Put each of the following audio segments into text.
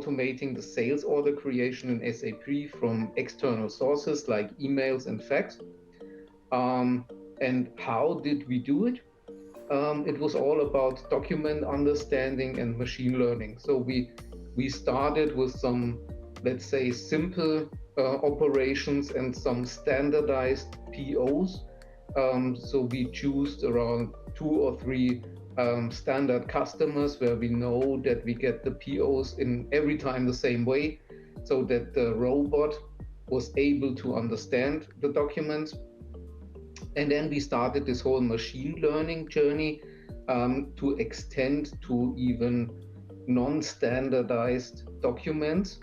automating the sales order creation in SAP from external sources like emails and fax. And how did we do it? It was all about document understanding and machine learning. So we started with some, let's say, simple operations and some standardized POs. So we choose around 2 or 3 standard customers where we know that we get the POs in every time the same way, so that the robot was able to understand the documents. And then we started this whole machine learning journey to extend to even non-standardized documents.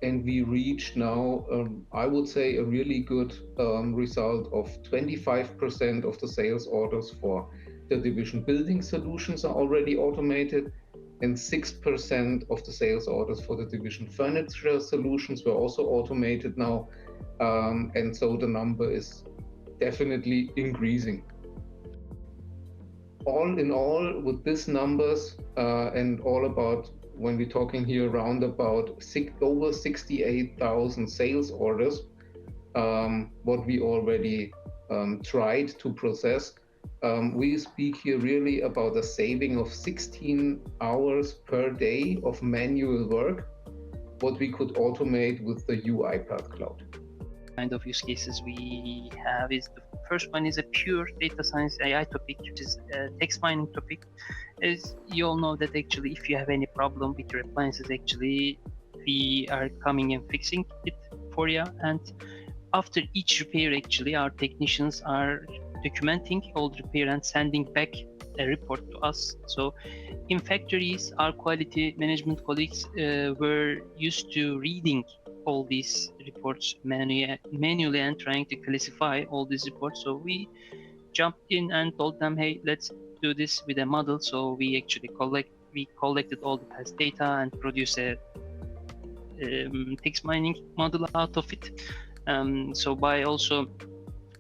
And we reached now, I would say, a really good result of 25% of the sales orders for the division building solutions are already automated, and 6% of the sales orders for the division furniture solutions were also automated now. And so the number is definitely increasing. All in all, with these numbers and all about, when we're talking here around about over 68,000 sales orders, what we already tried to process, we speak here really about a saving of 16 hours per day of manual work, what we could automate with the UiPath cloud. Kind of use cases we have is, the first one is a pure data science AI topic, which is a text mining topic. As you all know that actually if you have any problem with your appliances, actually we are coming and fixing it for you, and after each repair actually our technicians are documenting all the repair and sending back a report to us. So in factories, our quality management colleagues were used to reading all these reports manually and trying to classify all these reports. So we jumped in and told them, hey, let's do this with a model. So we actually collected all the past data and produced a text mining model out of it. So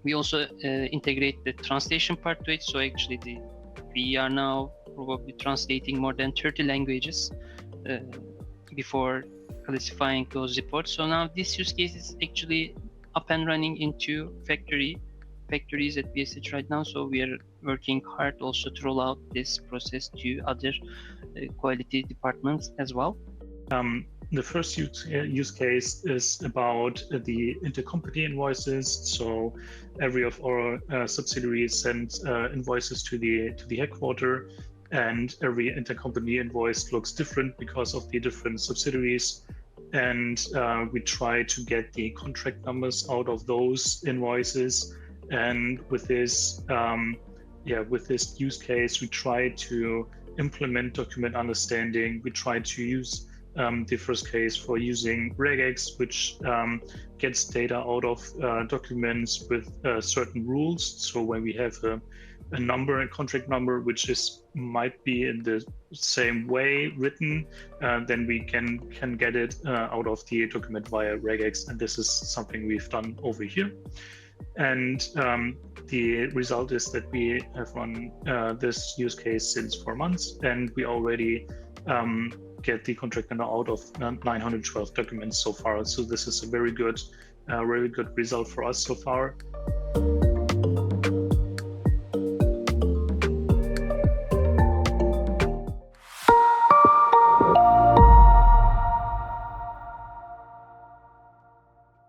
we also integrate the translation part to it. So actually we are now probably translating more than 30 languages before classifying those reports. So now this use case is actually up and running into factories at BSH right now. So we are working hard also to roll out this process to other quality departments as well. The first use case is about the intercompany invoices. So every of our subsidiaries sends invoices to the headquarter, and every intercompany invoice looks different because of the different subsidiaries. And we try to get the contract numbers out of those invoices. And with this, with this use case, we try to implement document understanding. We try to use the first case for using regex, which gets data out of documents with certain rules. So when we have a number, a contract number, which might be in the same way written, then we can get it out of the document via regex. And this is something we've done over here. And the result is that we have run this use case since 4 months, and we already get the contract number out of 912 documents so far. So this is a very good result for us so far.